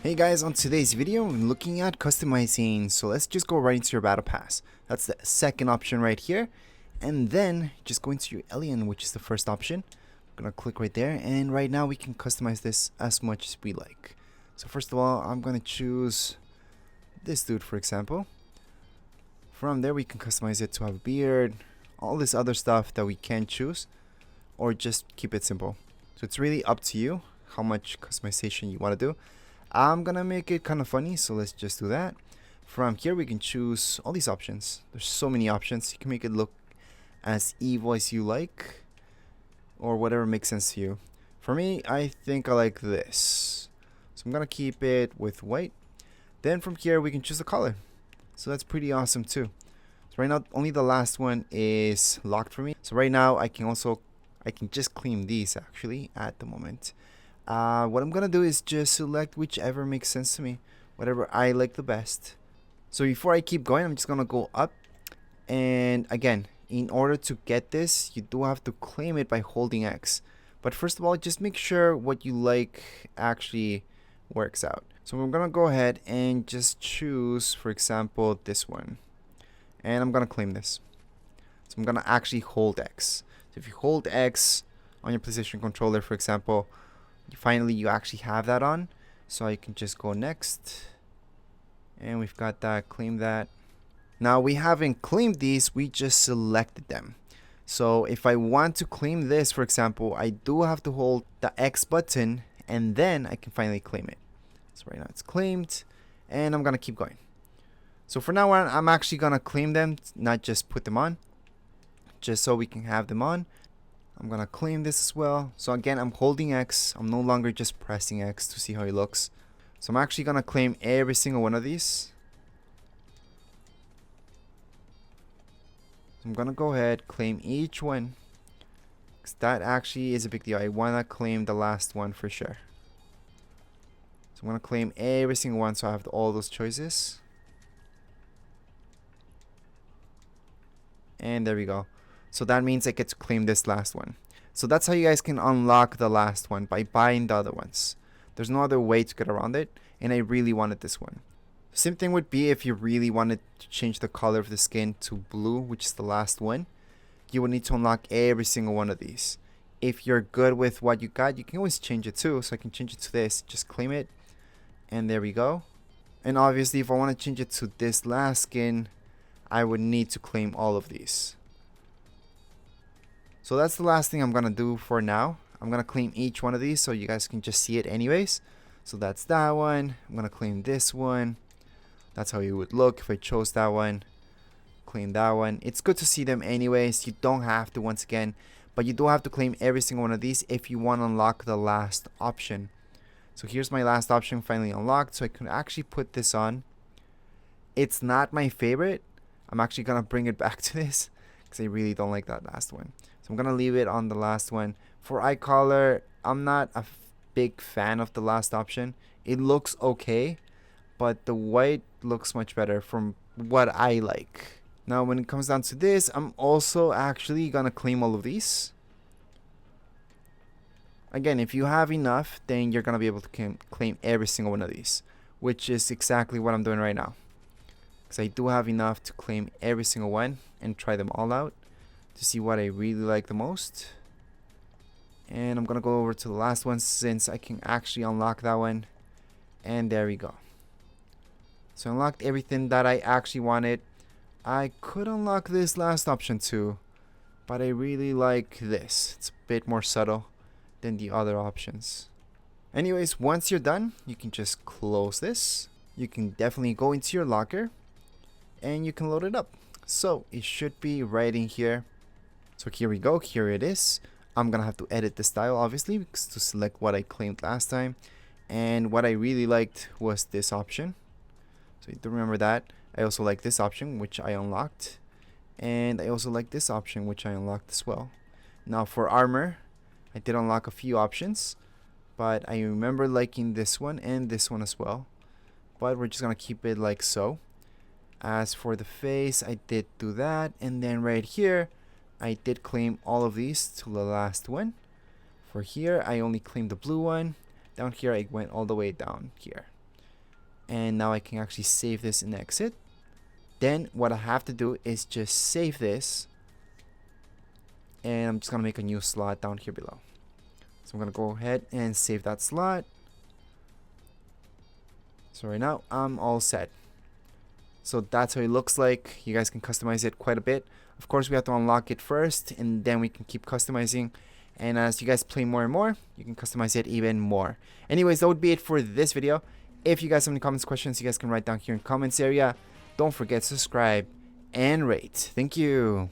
Hey guys, on today's video I'm looking at customizing, so let's just go right into your battle pass. That's the second option right here, and then just go into your alien, which is the first option. I'm gonna click right there, and right now we can customize this as much as we like. So first of all, I'm gonna choose this dude, for example. From there we can customize it to have a beard, all this other stuff that we can choose, or just keep it simple. So it's really up to you how much customization you want to do. I'm gonna make it kind of funny, so let's just do that. From here we can choose all these options. There's so many options. You can make it look as evil as you like, or whatever makes sense to you. For me, I think I like this, so I'm gonna keep it with white. Then from here we can choose the color, so that's pretty awesome too. So right now only the last one is locked for me, so right now I can just claim these actually at the moment. What I'm gonna do is just select whichever makes sense to me, whatever I like the best. So before I keep going, I'm just gonna go up, and again, in order to get this, you do have to claim it by holding X. But first of all, just make sure what you like actually works out. So I'm gonna go ahead and just choose, for example, this one, and I'm gonna claim this. So I'm gonna actually hold X. So if you hold X on your PlayStation controller, for example, finally you actually have that on, so I can just go next, and we've got that. Claim that. Now we haven't claimed these, we just selected them. So if I want to claim this, for example, I do have to hold the X button, and then I can finally claim it. So right now it's claimed, and I'm gonna keep going. So for now on, I'm actually gonna claim them, not just put them on, just so we can have them on. I'm gonna claim this as well. So again, I'm holding X. I'm no longer just pressing X to see how it looks. So I'm actually gonna claim every single one of these. So I'm gonna go ahead, claim each one, because that actually is a big deal. I wanna claim the last one for sure. So I'm gonna claim every single one, so I have all those choices. And there we go. So that means I get to claim this last one. So that's how you guys can unlock the last one, by buying the other ones. There's no other way to get around it, and I really wanted this one. Same thing would be if you really wanted to change the color of the skin to blue, which is the last one. You would need to unlock every single one of these. If you're good with what you got, you can always change it too. So I can change it to this, just claim it, and there we go. And obviously if I want to change it to this last skin, I would need to claim all of these. So that's the last thing I'm gonna do for now. I'm gonna claim each one of these so you guys can just see it anyways. So that's that one. I'm gonna claim this one. That's how it would look if I chose that one. Claim that one. It's good to see them anyways. You don't have to, once again, but you do have to claim every single one of these if you want to unlock the last option. So here's my last option finally unlocked, so I can actually put this on. It's not my favorite. I'm actually gonna bring it back to this because I really don't like that last one. So I'm gonna leave it on the last one. For eye color, I'm not a big fan of the last option. It looks okay, but the white looks much better from what I like. Now when it comes down to this, I'm also actually gonna claim all of these. Again, if you have enough, then you're gonna be able to claim every single one of these, which is exactly what I'm doing right now, because I do have enough to claim every single one and try them all out to see what I really like the most. And I'm gonna go over to the last one since I can actually unlock that one, and there we go. So I unlocked everything that I actually wanted. I could unlock this last option too, but I really like this. It's a bit more subtle than the other options. Anyways, once you're done, you can just close this. You can definitely go into your locker and you can load it up. So it should be right in here. So here we go, here it is. I'm gonna have to edit the style obviously, because to select what I claimed last time, and what I really liked was this option, so you do remember that. I also like this option, which I unlocked, and I also like this option, which I unlocked as well. Now for armor, I did unlock a few options, but I remember liking this one and this one as well, but we're just gonna keep it like so. As for the face, I did do that, and then right here I did claim all of these to the last one. For here I only claimed the blue one. Down here I went all the way down here. And now I can actually save this and exit. Then what I have to do is just save this. And I'm just going to make a new slot down here below. So I'm going to go ahead and save that slot. So right now I'm all set. So that's how it looks like. You guys can customize it quite a bit. Of course, we have to unlock it first, and then we can keep customizing. And as you guys play more and more, you can customize it even more. Anyways, that would be it for this video. If you guys have any comments, questions, you guys can write down here in the comments area. Don't forget to subscribe and rate. Thank you.